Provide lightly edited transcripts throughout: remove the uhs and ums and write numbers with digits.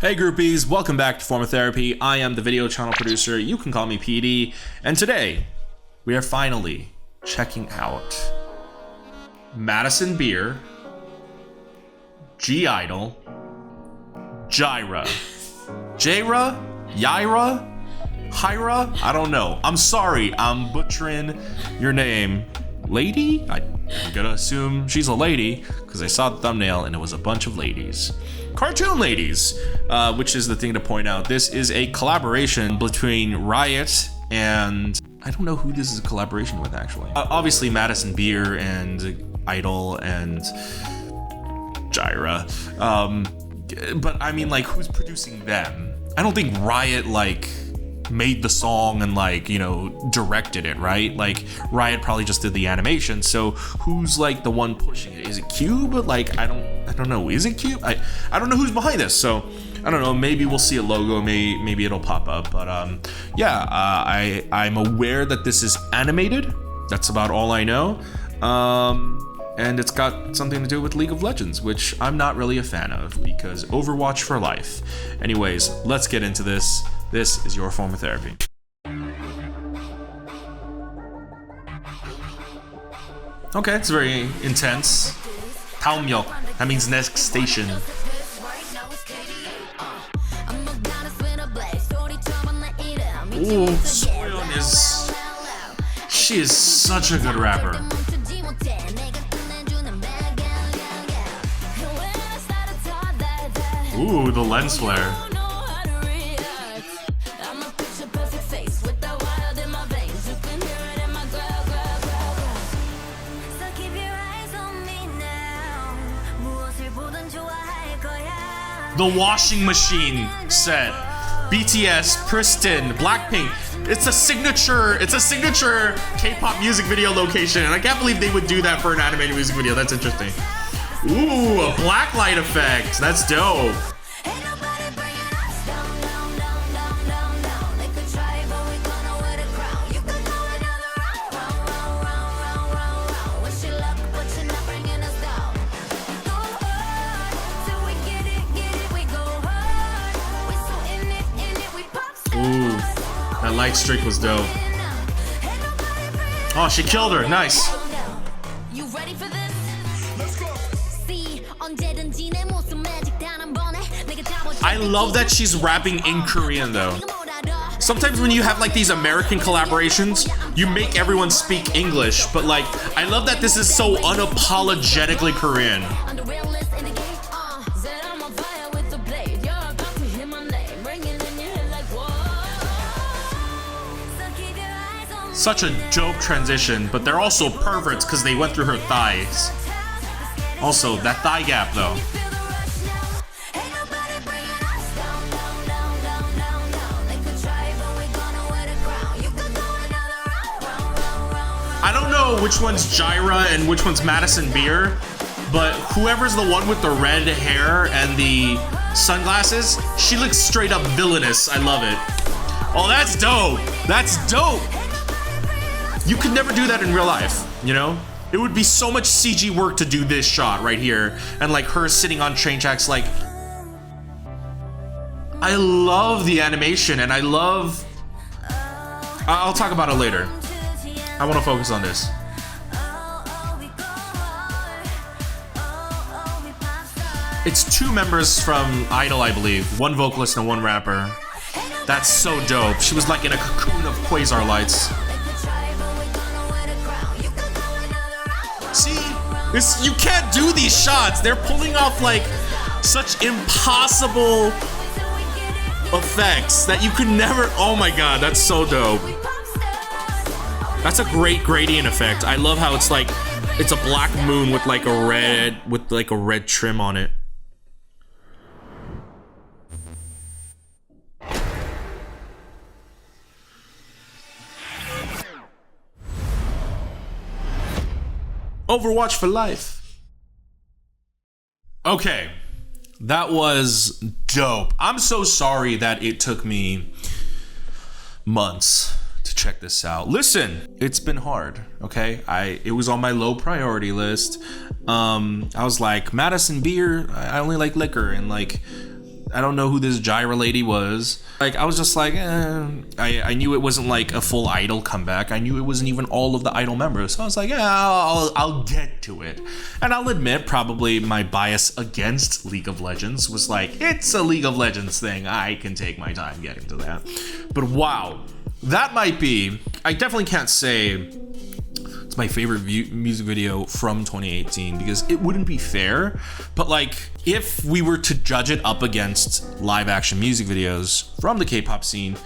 Hey groupies, welcome back to Form of Therapy. I am the video channel producer, you can call me PD, and today we are finally checking out Madison Beer, GIDLE, Jaira, Jaira, I don't know. I'm sorry, I'm butchering your name. Lady? I'm gonna assume she's a lady because I saw the thumbnail and it was a bunch of ladies. Cartoon ladies, which is the thing to point out. This is a collaboration between Riot and I don't know who this is a collaboration with actually. Obviously Madison Beer and Idol and Jaira. But I mean, like, who's producing them? I don't think Riot like made the song and like, you know, directed it, right? Like Riot probably just did the animation. So who's like the one pushing it? Is it Cube? Like I don't know. Is it Cube? I don't know who's behind this. So I don't know. Maybe we'll see a logo. Maybe it'll pop up. But yeah, I'm aware that this is animated. That's about all I know. And it's got something to do with League of Legends, which I'm not really a fan of because Overwatch for life. Anyways, let's get into this. This is your form of therapy. Okay, it's very intense. 다음역, that means next station. Ooh, Soyeon she is such a good rapper. Ooh, the lens flare. The washing machine set. BTS, Pristin, Blackpink. It's a signature K-pop music video location, and I can't believe they would do that for an animated music video. That's interesting. Ooh, a blacklight effect. That's dope. Ooh, that light streak was dope. Oh, she killed her. Nice. I love that she's rapping in Korean though. Sometimes when you have like these American collaborations, you make everyone speak English, but like I love that this is so unapologetically Korean. Such a dope transition, but they're also perverts because they went through her thighs. Also, that thigh gap though. I don't know which one's Jaira and which one's Madison Beer, but whoever's the one with the red hair and the sunglasses, she looks straight up villainous. I love it. Oh, that's dope. That's dope. You could never do that in real life, you know? It would be so much CG work to do this shot right here and like her sitting on train tracks. Like, I love the animation and I love, I'll talk about it later. I want to focus on this. It's two members from Idol, I believe. One vocalist and one rapper. That's so dope. She was like in a cocoon of quasar lights. See, this, you can't do these shots. They're pulling off like such impossible effects that you could never. Oh my god, that's so dope. That's a great gradient effect. I love how it's like it's a black moon with like a red trim on it. Overwatch for life. Okay, that was dope. I'm so sorry that it took me months to check this out. Listen, it's been hard, okay? It was on my low priority list. I was like, Madison Beer, I only like liquor, and like I don't know who this Jaira lady was. Like, I was just like, I knew it wasn't like a full Idol comeback. I knew it wasn't even all of the Idol members. So I was like, yeah, I'll get to it. And I'll admit, probably my bias against League of Legends was like, it's a League of Legends thing. I can take my time getting to that. But wow, that might be, I definitely can't say it's my favorite music video from 2018 because it wouldn't be fair. But like, if we were to judge it up against live action music videos from the K-pop scene,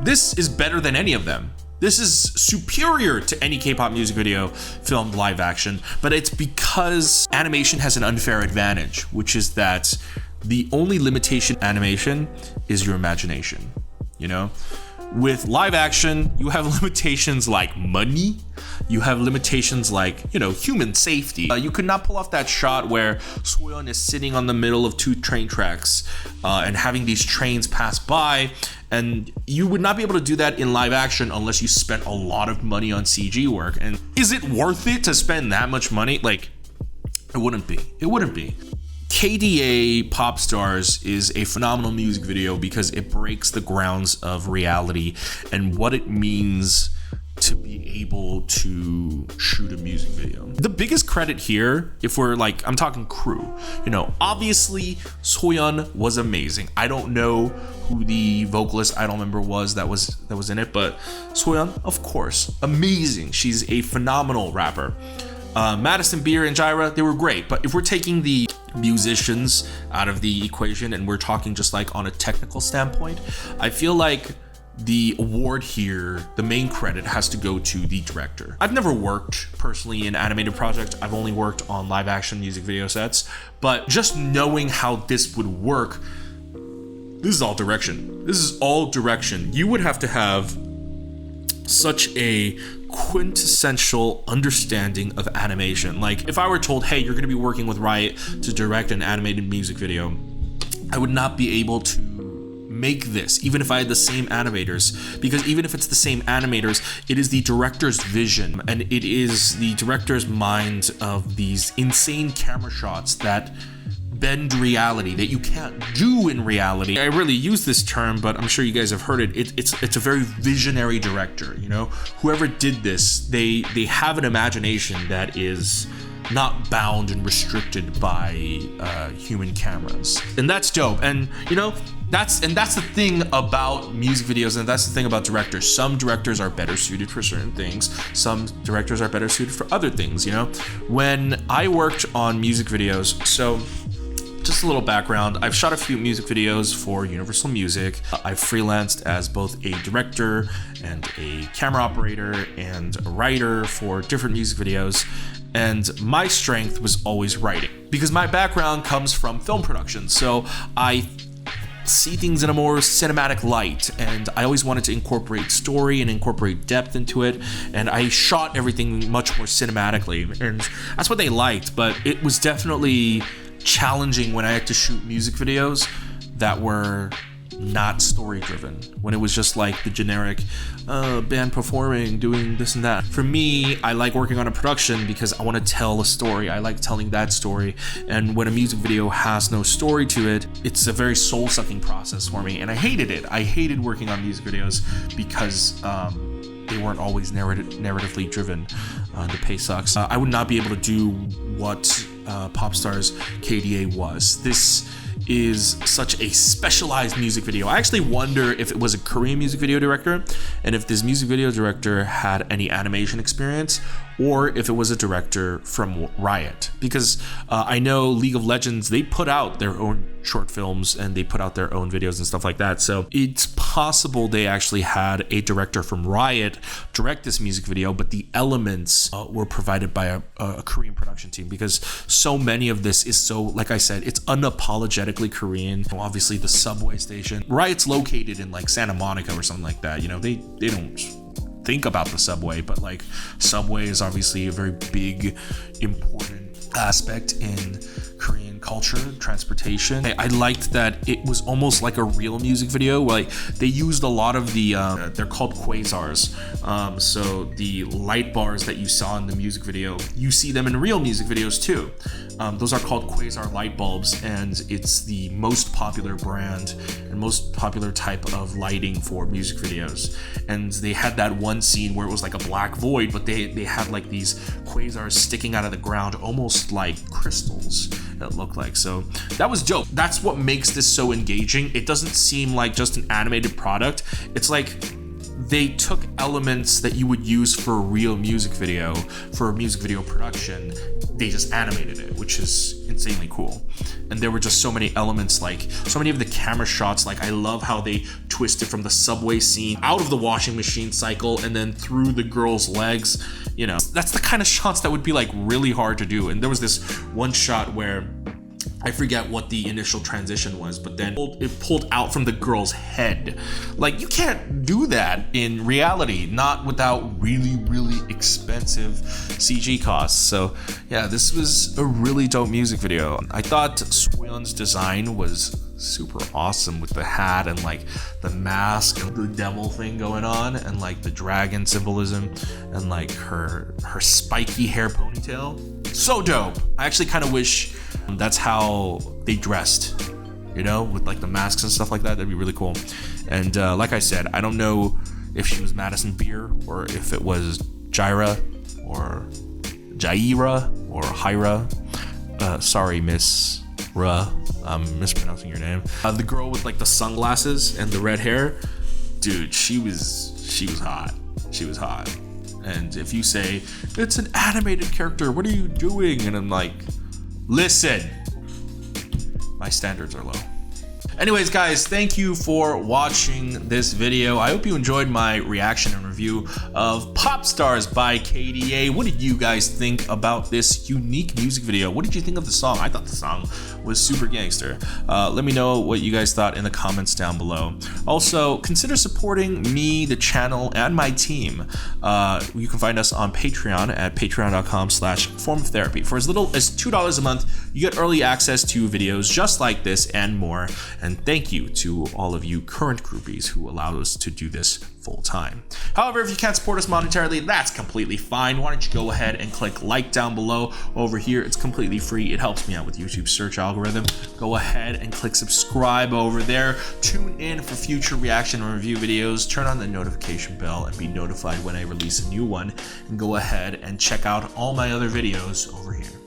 this is better than any of them. This is superior to any K-pop music video filmed live action, but it's because animation has an unfair advantage, which is that the only limitation animation is your imagination, you know? With live action, you have limitations like money. You have limitations like, you know, human safety. You could not pull off that shot where Soyeon is sitting on the middle of 2 train tracks and having these trains pass by. And you would not be able to do that in live action unless you spent a lot of money on CG work. And is it worth it to spend that much money? Like, it wouldn't be. It wouldn't be. KDA Pop Stars is a phenomenal music video because it breaks the grounds of reality and what it means to be able to shoot a music video. The biggest credit here, if we're like, I'm talking crew, you know, obviously Soyeon was amazing. I don't know who the vocalist Idol member was that was in it, but Soyeon, of course, amazing. She's a phenomenal rapper. Madison, Beer, and Jaira, they were great. But if we're taking the musicians out of the equation and we're talking just like on a technical standpoint, I feel like the award here, the main credit has to go to the director. I've never worked personally in animated projects. I've only worked on live action music video sets, but just knowing how this would work, this is all direction. This is all direction. You would have to have such a quintessential understanding of animation. Like, if I were told, hey, you're going to be working with Riot to direct an animated music video, I would not be able to make this, even if I had the same animators, because even if it's the same animators, it is the director's vision and it is the director's mind of these insane camera shots that bend reality that you can't do in reality. I really use this term, but I'm sure you guys have heard it. It's a very visionary director, you know? Whoever did this, they have an imagination that is not bound and restricted by human cameras. And that's dope. And you know, that's the thing about music videos, and that's the thing about directors. Some directors are better suited for certain things. Some directors are better suited for other things, you know? When I worked on music videos, so just a little background, I've shot a few music videos for Universal Music. I've freelanced as both a director and a camera operator and a writer for different music videos. And my strength was always writing because my background comes from film production. So I see things in a more cinematic light, and I always wanted to incorporate story and incorporate depth into it, and I shot everything much more cinematically, and that's what they liked. But it was definitely challenging when I had to shoot music videos that were not story driven, when it was just like the generic band performing, doing this and that. For me, I like working on a production because I want to tell a story. I like telling that story, and when a music video has no story to it, it's a very soul-sucking process for me, and I hated it. I hated working on music videos because they weren't always narratively driven. The pay sucks. I would not be able to do what Popstars KDA was. This is such a specialized music video. I actually wonder if it was a Korean music video director and if this music video director had any animation experience, or if it was a director from Riot, because I know League of Legends, they put out their own short films and they put out their own videos and stuff like that. So it's possible they actually had a director from Riot direct this music video, but the elements were provided by a Korean production team, because so many of this is so, like I said, it's unapologetically Korean. Obviously the subway station, Riot's located in like Santa Monica or something like that, you know, they don't think about the subway, but like subway is obviously a very big, important aspect in Korean culture, transportation. I liked that it was almost like a real music video. Like they used a lot of the they're called quasars. So the light bars that you saw in the music video, you see them in real music videos too. Those are called quasar light bulbs, and it's the most popular brand and most popular type of lighting for music videos. And they had that one scene where it was like a black void, but they had like these quasars sticking out of the ground, almost like crystals, it looked like. So that was dope. That's what makes this so engaging. It doesn't seem like just an animated product. It's like they took elements that you would use for a real music video, for a music video production, they just animated it, which is insanely cool. And there were just so many elements, like so many of the camera shots. Like I love how they twisted from the subway scene out of the washing machine cycle and then through the girl's legs. You know, that's the kind of shots that would be like really hard to do. And there was this one shot where I forget what the initial transition was, but then it pulled out from the girl's head. Like, you can't do that in reality, not without really, really expensive CG costs. So yeah, this was a really dope music video. I thought Soyeon's design was super awesome with the hat and like the mask and the devil thing going on and like the dragon symbolism and like her spiky hair ponytail. So dope. I actually kind of wish that's how they dressed, you know, with like the masks and stuff like that. That'd be really cool. And like I said, I don't know if she was Madison Beer or if it was Jaira or Jaira or Jaira. Sorry, Miss Ra, I'm mispronouncing your name. The girl with like the sunglasses and the red hair, dude, she was hot. She was hot. And if you say it's an animated character, what are you doing? And I'm like, listen, my standards are low. Anyways, guys, thank you for watching this video. I hope you enjoyed my reaction and review of Pop Stars by KDA. What did you guys think about this unique music video? What did you think of the song? I thought the song was super gangster. Let me know what you guys thought in the comments down below. Also, consider supporting me, the channel, and my team. You can find us on Patreon at patreon.com/formoftherapy. For as little as $2 a month, you get early access to videos just like this and more. And thank you to all of you current groupies who allow us to do this full time. However, if you can't support us monetarily, that's completely fine. Why don't you go ahead and click like down below over here. It's completely free. It helps me out with YouTube's search algorithm. Go ahead and click subscribe over there. Tune in for future reaction and review videos. Turn on the notification bell and be notified when I release a new one. And go ahead and check out all my other videos over here.